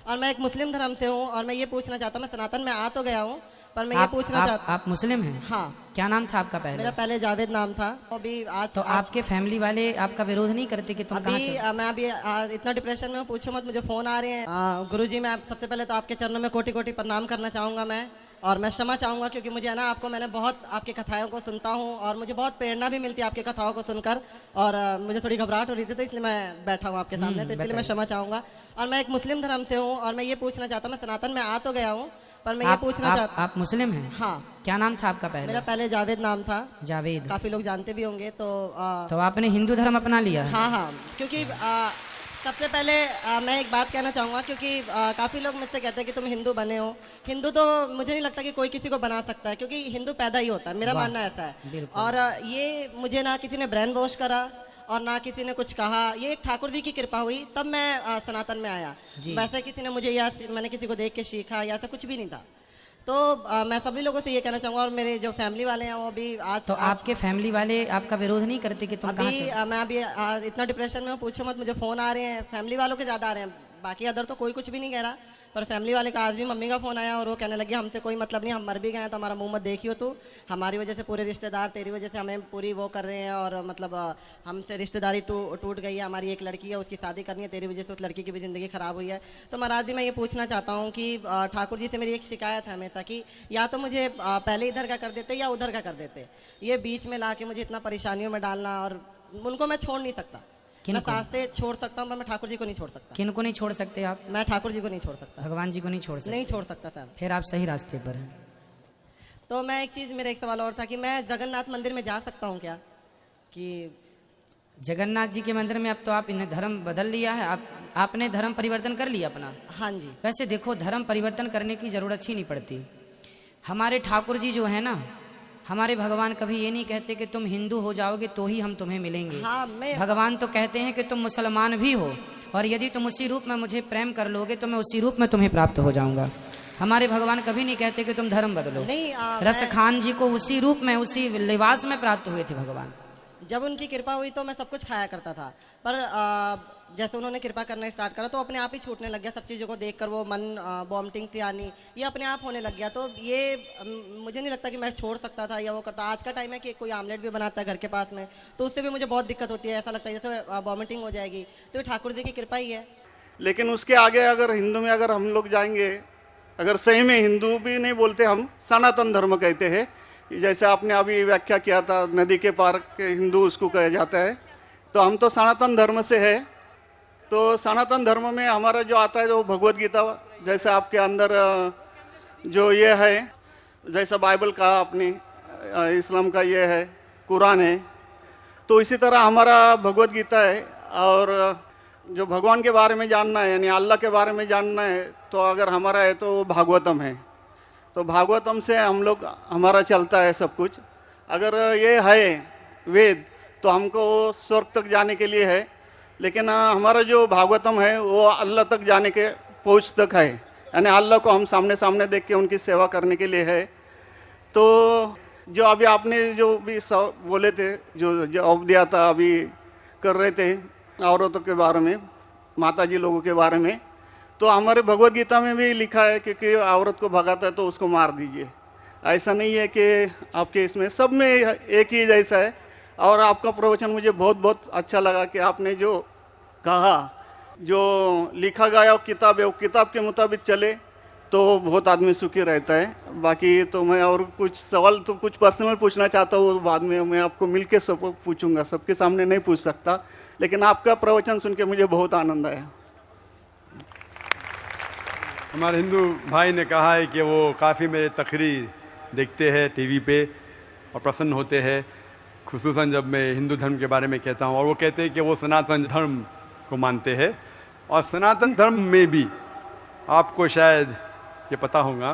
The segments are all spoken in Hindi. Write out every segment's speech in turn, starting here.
और मैं एक मुस्लिम धर्म से हूँ और मैं ये पूछना चाहता हूँ, मैं सनातन में आ तो गया हूँ पर मैं ये पूछना चाहता। आप मुस्लिम हैं? हाँ। क्या नाम था आपका पहले? मेरा पहले जावेद नाम था। अभी आज तो आपके फैमिली वाले आपका विरोध नहीं करते कि तुम कहाँ चले? मैं अभी इतना डिप्रेशन में हूँ, पूछो मत, मुझे फोन आ रहे हैं। गुरुजी, मैं सबसे पहले तो आपके चरणों में कोटि कोटि प्रणाम करना चाहूँगा मैं, और मैं क्षमा चाहूँगा क्योंकि मुझे है ना, आपको मैंने बहुत आपकी कथाओं को सुनता हूँ और मुझे बहुत प्रेरणा भी मिलती है आपकी कथाओं को सुनकर, और मुझे थोड़ी घबराहट हो रही थी तो इसलिए मैं बैठा हूँ आपके सामने, तो इसलिए मैं क्षमा चाहूँगा। और मैं एक मुस्लिम धर्म से हूँ और मैं ये पूछना चाहता हूँ, मैं सनातन में आ तो गया हूँ पर मैं ये पूछना चाहता। आप मुस्लिम हैं? हाँ। क्या नाम था आपका पहले? मेरा पहले जावेद नाम था। जावेद। काफी लोग जानते भी होंगे। तो आपने हिंदू धर्म अपना लिया? हाँ हाँ, क्योंकि सबसे पहले मैं एक बात कहना चाहूँगा, क्योंकि काफ़ी लोग मुझसे कहते हैं कि तुम हिंदू बने हो। हिंदू तो मुझे नहीं लगता कि कोई किसी को बना सकता है, क्योंकि हिंदू पैदा ही होता है, मेरा मानना ऐसा है। और ये मुझे ना किसी ने ब्रेन वॉश करा और ना किसी ने कुछ कहा, ये एक ठाकुर जी की कृपा हुई तब मैं सनातन में आया। वैसे किसी ने मुझे या मैंने किसी को देख के सीखा या ऐसा कुछ भी नहीं था। तो मैं सभी लोगों से ये कहना चाहूँगा, और मेरे जो फैमिली वाले हैं वो अभी आपके फैमिली वाले आपका विरोध नहीं करते कि तुम कहाँ चले? मैं अभी इतना डिप्रेशन में हूँ, पूछो मत, मुझे फ़ोन आ रहे हैं, फैमिली वालों के ज़्यादा आ रहे हैं, बाकी अदर तो कोई कुछ भी नहीं कह रहा, पर फैमिली वाले का आज भी मम्मी का फ़ोन आया और वो कहने लगी हमसे कोई मतलब नहीं, हम मर भी गए तो हमारा मुंह मत देखियो तू, हमारी वजह से पूरे रिश्तेदार तेरी वजह से हमें पूरी वो कर रहे हैं, और मतलब हमसे रिश्तेदारी टूट गई है, हमारी एक लड़की है उसकी शादी करनी है, तेरी वजह से उस लड़की की भी ज़िंदगी ख़राब हुई है। तो महाराज जी, मैं ये पूछना चाहता हूँ कि ठाकुर जी से मेरी एक शिकायत है हमेशा कि या तो मुझे पहले इधर का कर देते या उधर का कर देते, ये बीच में ला के मुझे इतना परेशानियों में डालना, और उनको मैं छोड़ नहीं सकता। मैं सांसें छोड़ सकता हूँ पर मैं ठाकुर जी को नहीं छोड़ सकता। किन को नहीं छोड़ सकते आप? मैं ठाकुर जी को नहीं छोड़ सकता, भगवान जी को नहीं छोड़ सकते? नहीं छोड़ सकता सर। फिर आप सही रास्ते पर हैं। तो मैं एक चीज़, मेरा एक सवाल और था कि मैं जगन्नाथ मंदिर में जा सकता हूँ क्या? कि जगन्नाथ जी के मंदिर में अब तो आपने धर्म बदल लिया है, आपने धर्म परिवर्तन कर लिया अपना। हाँ जी। वैसे देखो, धर्म परिवर्तन करने की जरूरत ही नहीं पड़ती। हमारे ठाकुर जी जो है ना, हमारे भगवान कभी ये नहीं कहते कि तुम हिंदू हो जाओगे तो ही हम तुम्हें मिलेंगे। हाँ, भगवान तो कहते हैं कि तुम मुसलमान भी हो और यदि तुम उसी रूप में मुझे प्रेम कर लोगे तो मैं उसी रूप में तुम्हें प्राप्त हो जाऊंगा। हमारे भगवान कभी नहीं कहते कि तुम धर्म बदलो। रस खान जी को उसी रूप में, उसी लिबास में प्राप्त हुए थे भगवान। जब उनकी कृपा हुई तो मैं सब कुछ खाया करता था, पर जैसे उन्होंने कृपा करना स्टार्ट करा तो अपने आप ही छूटने लग गया, सब चीज़ों को देखकर वो मन वॉमिटिंग सी आनी, ये अपने आप होने लग गया। तो ये मुझे नहीं लगता कि मैं छोड़ सकता था या वो करता। आज का टाइम है कि कोई आमलेट भी बनाता है घर के पास में तो उससे भी मुझे बहुत दिक्कत होती है, ऐसा लगता है जैसे वॉमिटिंग हो जाएगी। तो ये ठाकुर जी की कृपा ही है। लेकिन उसके आगे अगर हिंदू में अगर हम लोग जाएंगे, अगर सही में हिंदू भी नहीं बोलते, हम सनातन धर्म कहते हैं, जैसे आपने अभी व्याख्या किया था नदी के पार के हिंदू उसको कहा जाता है, तो हम तो सनातन धर्म से है। तो सनातन धर्म में हमारा जो आता है जो भगवत गीता, जैसे आपके अंदर जो ये है, जैसा बाइबल का आपने इस्लाम का ये है, कुरान है, तो इसी तरह हमारा भगवत गीता है। और जो भगवान के बारे में जानना है यानी अल्लाह के बारे में जानना है तो अगर हमारा है तो भागवतम है, तो भागवतम से हम लोग हमारा चलता है सब कुछ। अगर ये है वेद तो हमको स्वर्ग तक जाने के लिए है, लेकिन हमारा जो भागवतम है वो अल्लाह तक जाने के पहुँच तक है, यानी अल्लाह को हम सामने सामने देख के उनकी सेवा करने के लिए है। तो जो अभी आपने जो भी बोले थे, जो जवाब दिया था, अभी कर रहे थे औरतों के बारे में, माता जी लोगों के बारे में, तो हमारे भगवत गीता में भी लिखा है कि औरत को भगाता है तो उसको मार दीजिए। ऐसा नहीं है कि आपके इसमें सब में एक ही जैसा है। और आपका प्रवचन मुझे बहुत बहुत अच्छा लगा कि आपने जो कहा, जो लिखा गया किताब है वो किताब के मुताबिक चले तो बहुत आदमी सुखी रहता है। बाकी तो मैं और कुछ सवाल तो कुछ पर्सनल पूछना चाहता हूँ, बाद में मैं आपको मिलके सब पूछूंगा, सबके सामने नहीं पूछ सकता, लेकिन आपका प्रवचन सुन के मुझे बहुत आनंद आया। हमारे हिंदू भाई ने कहा है कि वो काफ़ी मेरे तकरीर देखते हैं टीवी पे और प्रसन्न होते हैं, खुसूसन जब मैं हिंदू धर्म के बारे में कहता हूँ। और वो कहते हैं कि वो सनातन धर्म को मानते हैं, और सनातन धर्म में भी आपको शायद ये पता होगा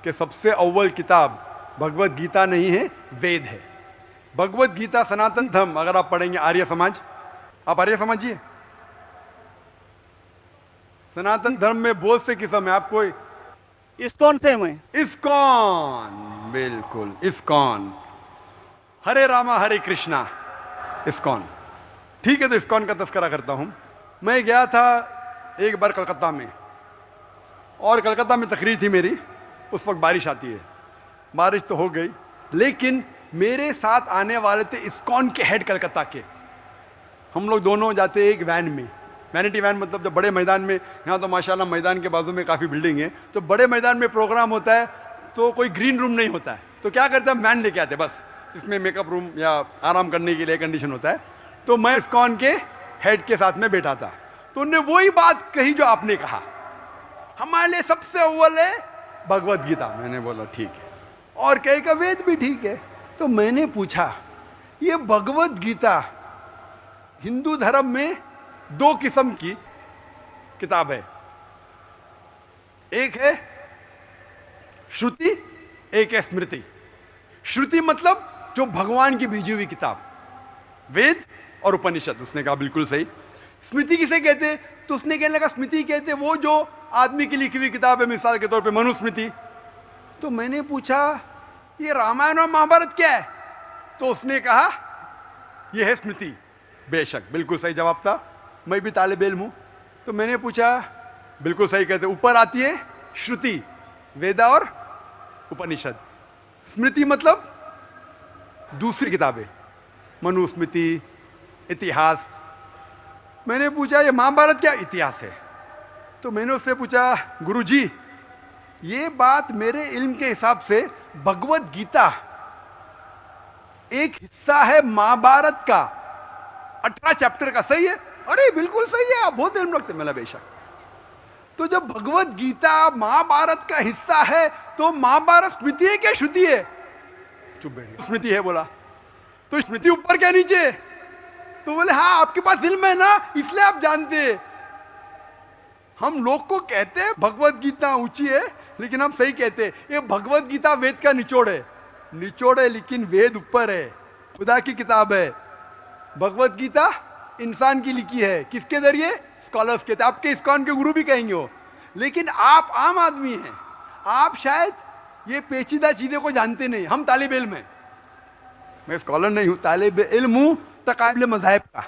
कि सबसे अव्वल किताब भगवत गीता नहीं है, वेद है। भगवत गीता सनातन धर्म अगर आप पढ़ेंगे, आर्य समाज, आप आर्य समझिए, सनातन धर्म में बहुत से किस्म है। आपको इस्कॉन से मैं इस्कॉन, बिल्कुल इस्कॉन, हरे रामा हरे कृष्णा, इस्कॉन, ठीक है। तो इस्कॉन का तस्करा करता हूं। मैं गया था एक बार कलकत्ता में, और कलकत्ता में तकरीर थी मेरी, उस वक्त बारिश आती है, बारिश तो हो गई, लेकिन मेरे साथ आने वाले थे इस्कॉन के हेड कलकत्ता के। हम लोग दोनों जाते एक वैन में, वैनिटी वैन, मतलब जब बड़े मैदान में, यहाँ तो माशाल्लाह मैदान के बाजू में काफ़ी बिल्डिंग है, तो बड़े मैदान में प्रोग्राम होता है तो कोई ग्रीन रूम नहीं होता है, तो क्या करते हैं, वैन लेके आते बस, इसमें मेकअप रूम या आराम करने के लिए कंडीशन होता है। तो मैं इस्कॉन के हेड के साथ में बैठा था, तो उन्होंने वही बात कही जो आपने कहा, हमारे लिए सबसे अव्वल है भगवत गीता। मैंने बोला ठीक है, और कहीं का वेद भी ठीक है। तो मैंने पूछा, ये भगवत गीता हिंदू धर्म में दो किस्म की किताब है, एक है श्रुति, एक है स्मृति। श्रुति मतलब जो भगवान की भेजी हुई किताब, वेद और उपनिषद। उसने कहा बिल्कुल सही। स्मृति किसे कहते, तो उसने कहने लगा स्मृति कहते वो जो आदमी की लिखी हुई किताब है, मिसाल के तौर पे मनुस्मृति। तो मैंने पूछा ये रामायण और महाभारत क्या है, तो उसने कहा ये है स्मृति। बेशक बिल्कुल सही जवाब था, मैं भी तालिब इल्म हूं। तो मैंने पूछा, बिल्कुल सही कहते, ऊपर आती है श्रुति, वेदा और उपनिषद। स्मृति मतलब दूसरी किताबें, मनुस्मृति, इतिहास। मैंने पूछा ये महाभारत क्या इतिहास है, तो मैंने उससे पूछा गुरुजी ये बात मेरे इल्म के हिसाब से भगवत गीता एक हिस्सा है महाभारत का, 18 चैप्टर का, सही है? अरे बिल्कुल सही है, आप बहुत इल्म रखते। मैंने बेशक। तो जब भगवत गीता महाभारत का हिस्सा है तो महाभारत स्मृति है क्या श्रुति है? चुप बैठ, स्मृति है बोला। तो स्मृति ऊपर क्या नीचे? तो बोले हाँ आपके पास इल्म है ना, इसलिए आप जानते हैं। हम लोग को कहते हैं भगवत गीता ऊंची है, लेकिन हम सही कहते हैं ये भगवत गीता वेद का निचोड़ है। निचोड़ है लेकिन वेद ऊपर है, खुदा की किताब है। भगवत गीता इंसान की लिखी है, किसके जरिए? स्कॉलर्स के। आपके इस्कॉन के गुरु भी कहेंगे हो, लेकिन आप आम आदमी हैं, आप शायद ये पेचीदा चीजें को जानते नहीं। हम तालिब इल्म हैं, मैं स्कॉलर नहीं हूं, तालिब इल्म हूं तकाबिल मज़ाहिब का,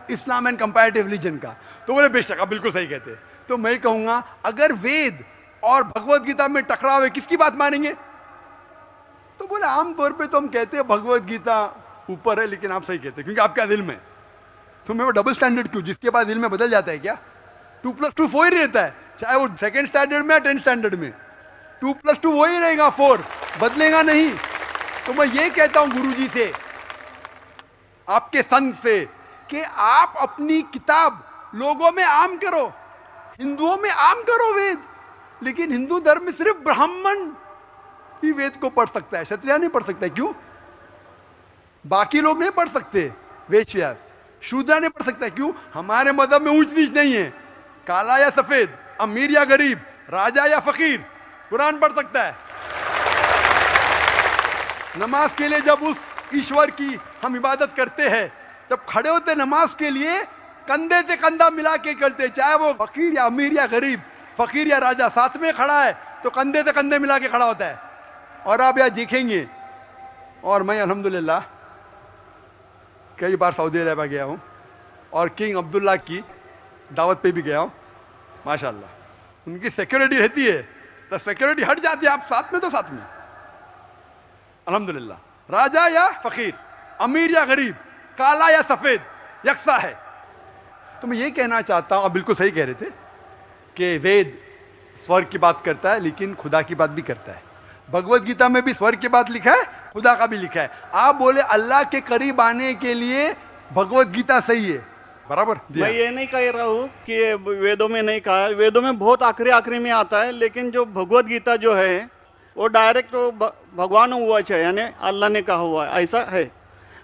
इस्लाम एंड कंपैरेटिव रिलीजन का। तो बोले बेशक आप बिल्कुल सही कहते। तो मैं कहूंगा अगर वेद और भगवत गीता में टकराव है, किसकी बात मानेंगे? तो बोले आमतौर पे तो हम कहते हैं भगवत गीता ऊपर है, लेकिन आप सही कहते हैं क्योंकि आपका दिल में। तो मैं वो डबल स्टैंडर्ड क्यों? जिसके बाद दिल में बदल जाता है क्या? 2 + 2 4 ही रहता है, चाहे वो 2nd स्टैंडर्ड में या 10th स्टैंडर्ड में, 2 + 2 वही रहेगा, 4 बदलेगा नहीं। तो मैं ये कहता हूं गुरुजी से, आपके संत से, कि आप अपनी किताब लोगों में आम करो, हिंदुओं में आम करो वेद। लेकिन हिंदू धर्म में सिर्फ ब्राह्मण ही वेद को पढ़ सकता है, क्षत्रिय नहीं पढ़ सकता है। क्यों? बाकी लोग नहीं पढ़ सकते, वेद व्यास, शूद्र नहीं पढ़ सकता। क्यों? हमारे मजहब में ऊंच नीच नहीं है, काला या सफेद, अमीर या गरीब, राजा या फकीर, कुरान पढ़ सकता है। नमाज के लिए जब उस ईश्वर की हम इबादत करते हैं, जब खड़े होते नमाज के लिए, कंधे से कंधा मिला के करते, चाहे वो फकीर या अमीर या गरीब, फकीर या राजा साथ में खड़ा है तो कंधे से कंधे मिला के खड़ा होता है। और आप यहाँ देखेंगे, और मैं अल्हम्दुलिल्लाह कई बार सऊदी अरब गया हूँ और किंग अब्दुल्ला की दावत पे भी गया हूँ, माशाल्लाह उनकी सिक्योरिटी रहती है, तो सिक्योरिटी हट जाती है, आप साथ में तो साथ में, अल्हम्दुलिल्लाह। राजा या फकीर, अमीर या गरीब, काला या सफेद, यकसा है। तो मैं ये कहना चाहता हूं, आप बिल्कुल सही कह रहे थे कि वेद स्वर्ग की बात करता है लेकिन खुदा की बात भी करता है। भगवत गीता में भी स्वर्ग की बात लिखा है, खुदा का भी लिखा है। आप बोले अल्लाह के करीब आने के लिए भगवत गीता सही है, बराबर। मैं ये नहीं कह रहा हूँ कि ये वेदों में नहीं कहा, वेदों में बहुत आखिरी में आता है, लेकिन जो भगवत गीता जो है वो डायरेक्ट भगवान हुआ है, यानी अल्लाह ने कहा हुआ है, ऐसा है।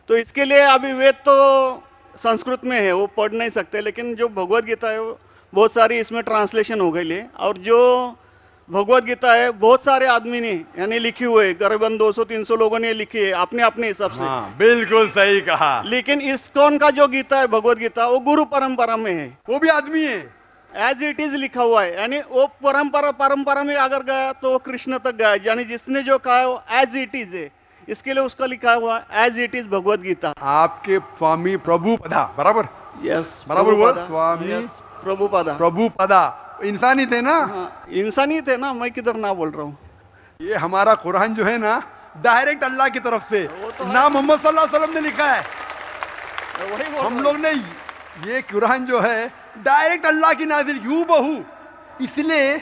तो इसके लिए अभी वेद तो संस्कृत में है, वो पढ़ नहीं सकते, लेकिन जो भगवत गीता है वो बहुत सारी इसमें ट्रांसलेशन हो गई है। और जो भगवत गीता है बहुत सारे आदमी ने यानी लिखी हुई है, करीबन 200-300 लोगों ने लिखी है अपने अपने हिसाब से। हाँ, बिल्कुल सही कहा। लेकिन इस्कॉन का जो गीता है भगवत गीता, वो गुरु परंपरा में है, वो भी आदमी है, एज इट इज लिखा हुआ है। यानी वो परंपरा में अगर गया तो वो कृष्ण तक गया, यानी जिसने जो कहा है वो एज इट इज है, इसके लिए उसका लिखा हुआ as it is Bhagavad Gita. आपके स्वामी प्रभुपदा, बराबर? यस, बराबर हुआ, स्वामी प्रभुपदा। प्रभुपदा इंसानी थे ना। हाँ, इंसानी थे ना, मैं किधर ना बोल रहा हूँ। ये हमारा कुरान जो है ना, डायरेक्ट अल्लाह की तरफ से ना मोहम्मद सल्लल्लाहु अलैहि वसल्लम ने लिखा है। वही हम लोग ने ये कुरान जो है डायरेक्ट अल्लाह की नाजिल यूं बहू। इसलिए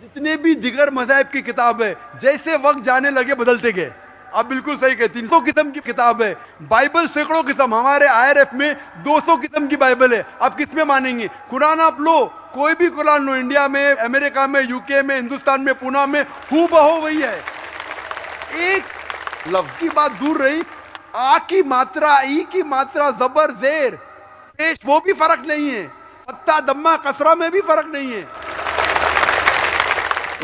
जितने भी दिगर मज़ाहिब की किताब है, जैसे वक्त जाने लगे बदलते गए। आप बिल्कुल सही कहते हैं, 300 किस्म की किताब है, बाइबल सैकड़ों किस्म, हमारे IRF में 200 किस्म की बाइबल है। आप किस में मानेंगे? कुरान आप लो, कोई भी कुरान लो, इंडिया में, अमेरिका में, यूके में, हिंदुस्तान में, पूना में, हूबहू वही है। एक लफ्ज की बात दूर रही, आ की मात्रा, ई की मात्रा, जबर जेर पेश, वो भी फर्क नहीं है। फत्ता दम्मा कसरा में भी फर्क नहीं है।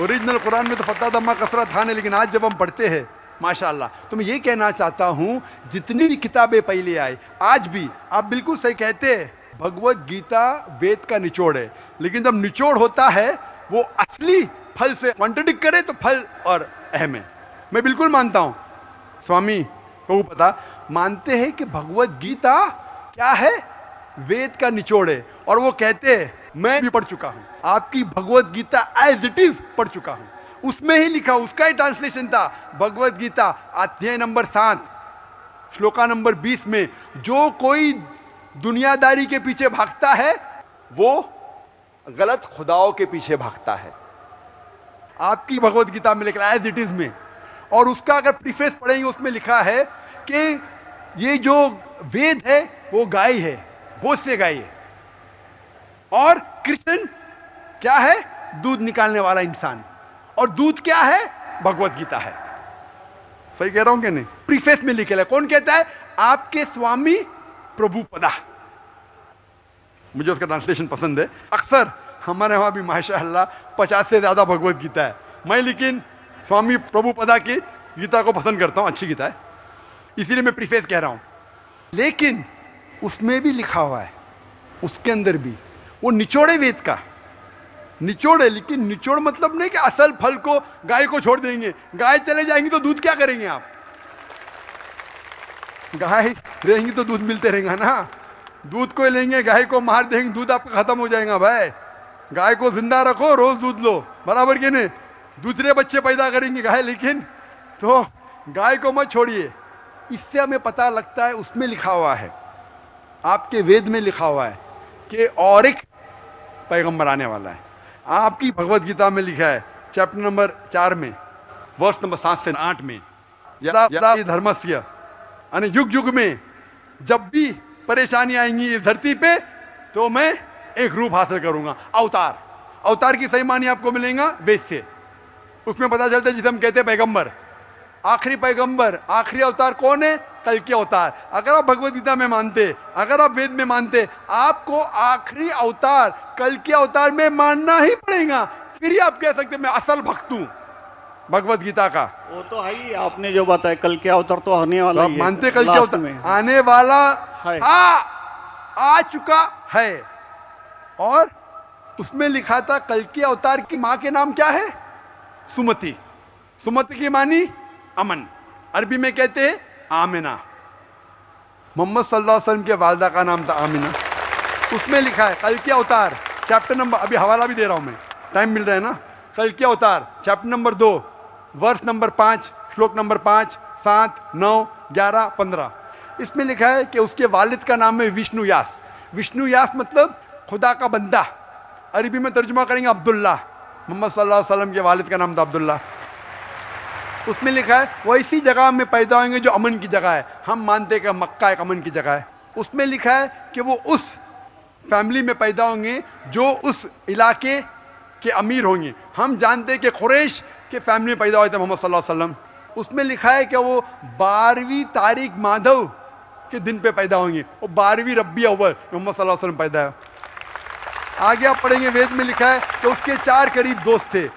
ओरिजिनल कुरान में तो फत्ता दम्मा कसरा था नहीं, लेकिन आज जब हम पढ़ते हैं माशाअल्लाह। तो मैं ये कहना चाहता हूं, जितनी भी किताबें पहले आई, आज भी आप बिल्कुल सही कहते हैं, भगवत गीता वेद का निचोड़ है। लेकिन जब निचोड़ होता है वो असली फल से कॉन्ट्रडिक्ट करे तो फल और अहम है। मैं बिल्कुल मानता हूं, स्वामी को पता, मानते हैं कि भगवत गीता क्या है? वेद का निचोड़ है। और वो कहते हैं, मैं भी पढ़ चुका हूं, आपकी Bhagavad Gita as it is पढ़ चुका हूं, उसमें ही लिखा, उसका ही ट्रांसलेशन था। भगवत गीता अध्याय नंबर 7 श्लोका नंबर 20 में, जो कोई दुनियादारी के पीछे भागता है वो गलत खुदाओं के पीछे भागता है। आपकी भगवत गीता में लिखा एज इट इज में। और उसका अगर प्रीफेस पढ़ेंगे, उसमें लिखा है कि ये जो वेद है वो गाय है, भोज से गाय है, और कृष्ण क्या है? दूध निकालने वाला इंसान। और दूध क्या है? भगवत गीता है। सही कह रहा हूं कि नहीं? प्रीफेस में लिखे है। कौन कहता है? आपके स्वामी प्रभुपदा। मुझे उसका ट्रांसलेशन पसंद है। अक्सर हमारे वहां भी माशाअल्लाह 50 से ज्यादा भगवत गीता है। मैं लेकिन स्वामी प्रभुपदा की गीता को पसंद करता हूं, अच्छी गीता है, इसीलिए मैं प्रीफेस कह रहा हूं। लेकिन उसमें भी लिखा हुआ है, उसके अंदर भी वो निचोड़े वेद का निचोड़ है। लेकिन निचोड़ मतलब नहीं कि असल फल को गाय को छोड़ देंगे। गाय चले जाएंगी तो दूध क्या करेंगे आप? गाय रहेंगी तो दूध मिलते रहेगा ना। दूध को लेंगे, गाय को मार देंगे, दूध आपका खत्म हो जाएगा। भाई गाय को जिंदा रखो, रोज दूध लो, बराबर के नहीं? दूसरे बच्चे पैदा करेंगे गाय, लेकिन तो गाय को मत छोड़िए। इससे हमें पता लगता है, उसमें लिखा हुआ है, आपके वेद में लिखा हुआ है कि और एक पैगंबर आने वाला है। आपकी भगवत गीता में लिखा है चैप्टर नंबर 4 में वर्ष नंबर 7 से 8 में, यदा यदा धर्मस्य, यानी युग युग में जब भी परेशानी आएंगी इस धरती पे, तो मैं एक रूप हासिल करूंगा, अवतार। अवतार की सही मानी आपको मिलेगा वेद से। उसमें पता चलता है जिसे हम कहते हैं पैगंबर, आखिरी पैगंबर, आखिरी अवतार कौन है? कल के अवतार। अगर आप भगवत गीता में मानते, अगर आप वेद में मानते, आपको आखिरी अवतार कल के अवतार में मानना ही पड़ेगा। फिर ही आप कह सकते मैं असल भक्त हूं भगवत गीता का। वो तो है ही, आपने जो बताया कल के अवतार तो आने वाला तो ही है। मानते कल के अवतार में आने वाला है, आ चुका है। और उसमें लिखा था कल के अवतार की मां के नाम क्या है? सुमति। सुमति की मानी अमन, अरबी में कहते हैं आमिना। मोहम्मद सल्लल्लाहु अलैहि वसल्लम के वालदा का नाम था आमिना। उसमें लिखा है कल के अवतार, चैप्टर नंबर, अभी हवाला भी दे रहा हूं मैं, टाइम मिल रहा है ना। कल के अवतार चैप्टर नंबर 2 वर्ष नंबर 5 श्लोक नंबर 5, 7, 9, 11, 15। इसमें लिखा है कि उसके वालिद का नाम है विष्णु यास। विष्णु यास मतलब खुदा का बंदा। अरबी में तर्जुमा करेंगे अब्दुल्ला। मोहम्मद सल्लल्लाहु अलैहि वसल्लम के वालिद का नाम था अब्दुल्ला। उसमें लिखा है वो ऐसी जगह में पैदा होंगे जो अमन की जगह है। हम मानते हैं कि मक्का एक अमन की जगह है। उसमें लिखा है कि वो उस फैमिली में पैदा होंगे जो उस इलाके के अमीर होंगे। हम जानते हैं कि कुरैश के फैमिली में पैदा हुए थे मोहम्मद सल्लल्लाहु अलैहि वसल्लम। उसमें लिखा है कि वो 12वीं तारीख माधव के दिन पे पैदा होंगे। वो 12वीं रब्बी अव्वल मोहम्मद सल्लल्लाहु अलैहि वसल्लम पैदा है। आगे आप पढ़ेंगे, वेद में लिखा है कि उसके 4 करीब दोस्त थे,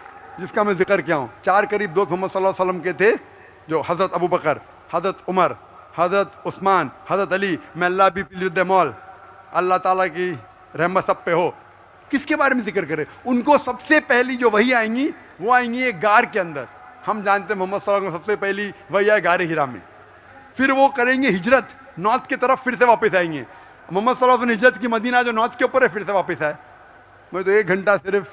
जिसका मैं जिक्र किया हूं। 4 करीब दोस्त मोहम्मद सल्लल्लाहु अलैहि वसल्लम के थे, जो हजरत अबू बकर, हजरत उमर, हजरत उस्मान, हजरत अली। मैं अल्लाह भी मौल, अल्लाह ताला की रहमत सब पे हो। किसके बारे में जिक्र करें? उनको सबसे पहली जो वही आएंगी वो आएंगी एक गार के अंदर। हम जानते हैं मोहम्मद सल्लल्लाहु अलैहि वसल्लम सबसे पहली वही आए गारे हिरा में। फिर वो करेंगे हिजरत नॉर्थ की तरफ, फिर से वापस आएंगे। मोहम्मद सल्लल्लाहु अलैहि वसल्लम हिजरत की मदीना जो नॉर्थ के ऊपर है, फिर से वापस आए। मैं तो 1 घंटा सिर्फ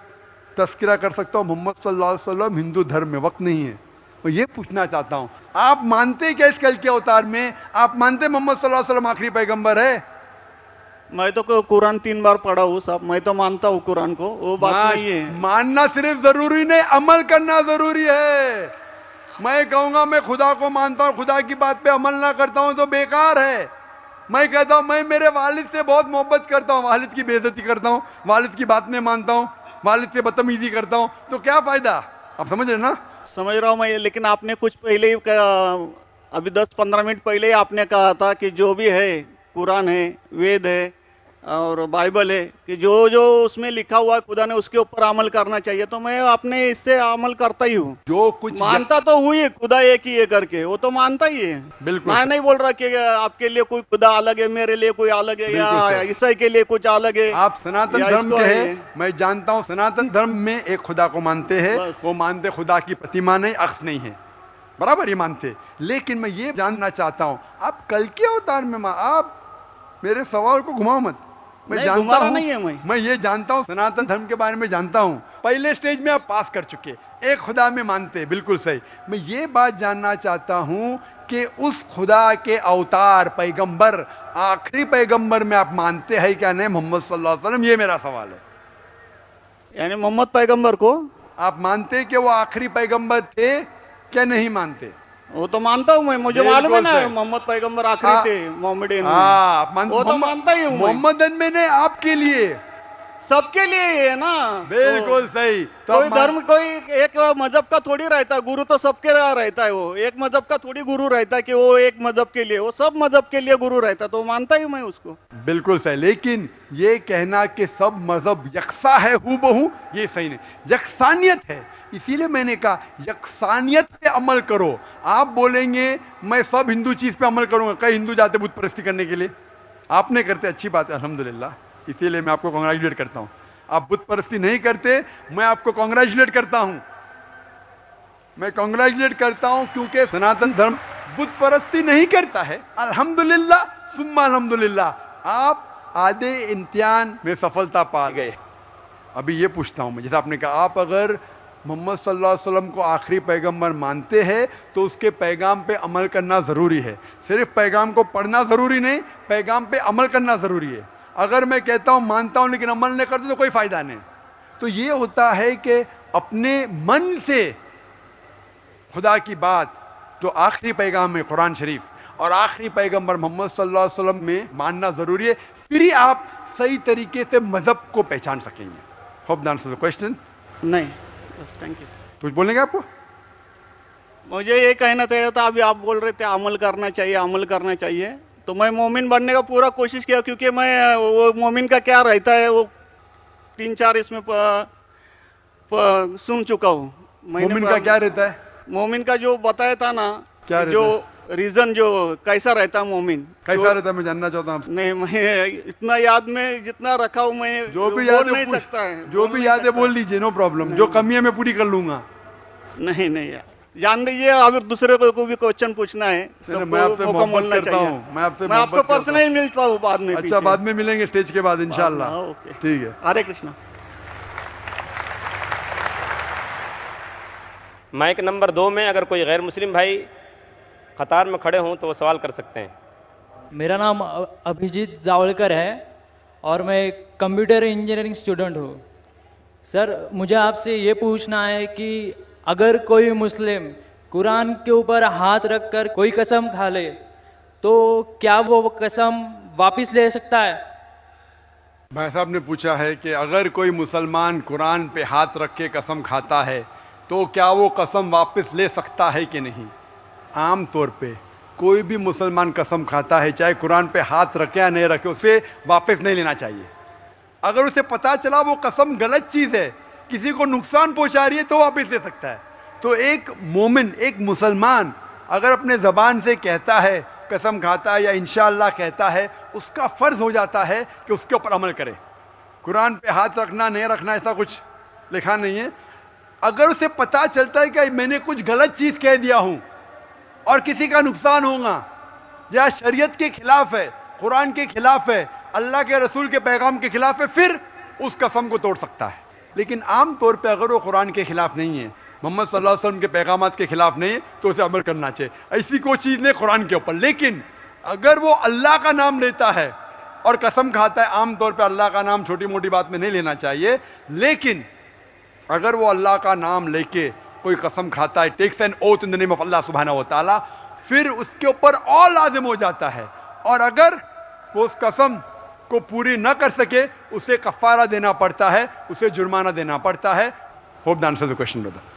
तस्करा कर सकता हूँ मोहम्मद सल्लल्लाहु अलैहि वसल्लम हिंदू धर्म में, वक्त नहीं है। मैं ये पूछना चाहता हूँ, आप मानते क्या इस कल के अवतार में? आप मानते मोहम्मद सल्लल्लाहु अलैहि वसल्लम आखिरी पैगंबर है? मैं तो कुरान 3 बार पढ़ा हूँ साहब, मैं तो मानता हूँ कुरान को, वो बात नहीं है। मानना सिर्फ जरूरी नहीं, अमल करना जरूरी है। मैं कहूंगा मैं खुदा को मानता हूँ, खुदा की बात पे अमल ना करता हूँ तो बेकार है। मैं कहता हूँ मैं मेरे वालिद से बहुत मोहब्बत करता हूँ, वालिद की बेइज्जती करता हूँ, वालिद की बात नहीं मानता हूँ, वालिद से बदतमीजी करता हूँ, तो क्या फायदा? आप समझ रहे ना? समझ रहा हूँ मैं, लेकिन आपने कुछ पहले ही अभी 10-15 मिनट पहले ही आपने कहा था कि जो भी है कुरान है, वेद है और बाइबल है, कि जो जो उसमें लिखा हुआ है खुदा ने उसके ऊपर अमल करना चाहिए। तो मैं अपने इससे अमल करता ही हूँ, जो कुछ मानता तो हुई खुदा एक ही है करके, वो तो मानता ही है। बिल्कुल, मैं नहीं बोल रहा कि आपके लिए कोई खुदा अलग है, मेरे लिए कोई अलग है, या ईसाई के लिए कुछ अलग है। आप सनातन धर्म के हैं, मैं जानता हूँ सनातन धर्म में एक खुदा को मानते हैं, वो मानते खुदा की प्रतिमा नहीं, अक्स नहीं है, बराबर ये मानते। लेकिन मैं ये जानना चाहता हूँ, आप कल के अवतार में आप मेरे सवाल को घुमाओ मत। मैं जानता हूं, नहीं है मैं ये जानता हूं, सनातन धर्म के बारे में जानता हूं। पहले स्टेज में आप पास कर चुके, एक खुदा में मानते, बिल्कुल सही। मैं ये बात जानना चाहता हूं कि उस खुदा के अवतार पैगंबर, आखिरी पैगंबर में आप मानते हैं क्या नहीं, मोहम्मद सल्लल्लाहु अलैहि वसल्लम? ये मेरा सवाल है। यानी मोहम्मद पैगंबर को आप मानते कि वो आखिरी पैगंबर थे क्या नहीं मानते? वो तो मानता हूँ मैं, मुझे मालूम है ना मोहम्मद पैगंबर आखिरी थे मोहम्मदन। वो तो मानता ही हूँ। मोहम्मदन में ने आपके लिए, सबके लिए है ना, बिल्कुल सही। तो कोई धर्म, कोई एक मजहब का थोड़ी रहता है गुरु, तो सबके रहता है। वो एक मजहब का थोड़ी गुरु रहता है कि वो एक मजहब के लिए, वो सब मजहब के लिए गुरु रहता है, तो मानता ही मैं उसको। बिल्कुल सही। लेकिन ये कहना कि सब मजहब यकसा है हूबहू, ये सही नहीं, यकसानियत है। इसीलिए मैंने कहा यकसानियत पे अमल करो। आप बोलेंगे मैं सब हिंदू चीज पे अमल करूंगा, कई हिंदू जाते बुत परस्ती करने के लिए, आप नहीं करते, अच्छी बात है अल्हम्दुलिल्लाह, इसीलिए मैं आपको कांग्रेचुलेट करता हूं। आप बुत परस्ती नहीं करते, मैं आपको कांग्रेचुलेट करता हूं, मैं कांग्रेचुलेट करता हूं, क्योंकि सनातन धर्म बुत परस्ती नहीं करता है। अल्हम्दुलिल्लाह सुम्मा अल्हम्दुलिल्लाह, आप आधे इम्तिहान में सफलता पा गए। अभी ये पूछता हूं मैं, जैसे आपने कहा, आप अगर मोहम्मद सल्लल्लाहु अलैहि वसल्लम को आखिरी पैगंबर मानते हैं तो उसके पैगाम पे अमल करना जरूरी है। सिर्फ पैगाम को पढ़ना जरूरी नहीं, पैगाम पे अमल करना जरूरी है। अगर मैं कहता हूं मानता हूं लेकिन अमल नहीं करता तो कोई फायदा नहीं। तो ये होता है कि अपने मन से खुदा की बात, जो आखिरी पैगाम है कुरान शरीफ, और आखिरी पैगंबर मोहम्मद सल्लल्लाहु अलैहि वसल्लम में मानना जरूरी है, फिर ही आप सही तरीके से मजहब को पहचान सकेंगे। Hope the answer the question. नहीं, थैंक यू। कुछ बोलने का आपको? मुझे ये कहना चाहिए था, अभी आप बोल रहे थे अमल करना चाहिए, अमल करना चाहिए, तो मैं मोमिन बनने का पूरा कोशिश किया, क्योंकि मैं वो मोमिन का क्या रहता है वो 3-4 इसमें सुन चुका हूँ। मोमिन का क्या रहता है? मोमिन का जो बताया था ना, क्या जो रीजन, जो कैसा रहता है मोमिन, कैसा रहता है, मैं जानना चाहता हूँ। नहीं, मैं इतना याद में जितना रखा हूँ मैं, जो भी याद नहीं सकता है, जो भी याद है बोल लीजिए, नो प्रॉब्लम, जो कमी है मैं पूरी कर लूंगा। नहीं नहीं यार, जान दीजिए, अगर दूसरे को भी क्वेश्चन पूछना है, मैं आपसे मोहब्बत करता हूँ, मैं आपको पर्सनली मिलता हूँ बाद में। अच्छा, बाद में मिलेंगे स्टेज के बाद इंशाल्लाह। ठीक है, हरे कृष्णा। माइक नंबर 2 में अगर कोई गैर मुस्लिम भाई कतार में खड़े हों तो वो सवाल कर सकते हैं। मेरा नाम अभिजीत जावलकर है और मैं कंप्यूटर इंजीनियरिंग स्टूडेंट हूँ। सर, मुझे आपसे ये पूछना है कि अगर कोई मुस्लिम कुरान के ऊपर हाथ रखकर कोई कसम खा ले तो क्या वो कसम वापस ले सकता है? भाई साहब ने पूछा है कि अगर कोई मुसलमान कुरान पे हाथ रख के कसम खाता है तो क्या वो कसम वापस ले सकता है कि नहीं। आम तौर पे कोई भी मुसलमान कसम खाता है, चाहे कुरान पे हाथ रखे या नहीं रखे, उसे वापस नहीं लेना चाहिए। अगर उसे पता चला वो कसम गलत चीज है, किसी को नुकसान पहुंचा रही है, तो वापस ले सकता है। तो एक मोमिन, एक मुसलमान अगर अपने जबान से कहता है, कसम खाता है या इंशाअल्लाह कहता है, उसका फर्ज हो जाता है कि उसके ऊपर अमल करे। कुरान पे हाथ रखना नहीं रखना ऐसा कुछ लिखा नहीं है। अगर उसे पता चलता है कि मैंने कुछ गलत चीज कह दिया हूं और किसी का नुकसान होगा, या शरीयत के खिलाफ है, कुरान के खिलाफ है, अल्लाह के रसूल के पैगाम के खिलाफ है, फिर उस कसम को तोड़ सकता है। लेकिन आम तौर पे अगर वो कुरान के खिलाफ नहीं है, मोहम्मद सल्लल्लाहु अलैहि वसल्लम के पैगामात के खिलाफ नहीं है, तो उसे अमल करना चाहिए। ऐसी कोई चीज नहीं कुरान के ऊपर। लेकिन अगर वो अल्लाह का नाम लेता है और कसम खाता है, आमतौर पे अल्लाह का नाम छोटी मोटी बात में नहीं लेना चाहिए, लेकिन अगर वो अल्लाह का नाम लेके कोई कसम खाता है, takes an oath in the name of Allah सुब्हानहू व तआला, फिर उसके ऊपर और लाजिम हो जाता है। और अगर वो उस कसम को पूरी न कर सके, उसे कफारा देना पड़ता है, उसे जुर्माना देना पड़ता है। Hope the answer the question brother.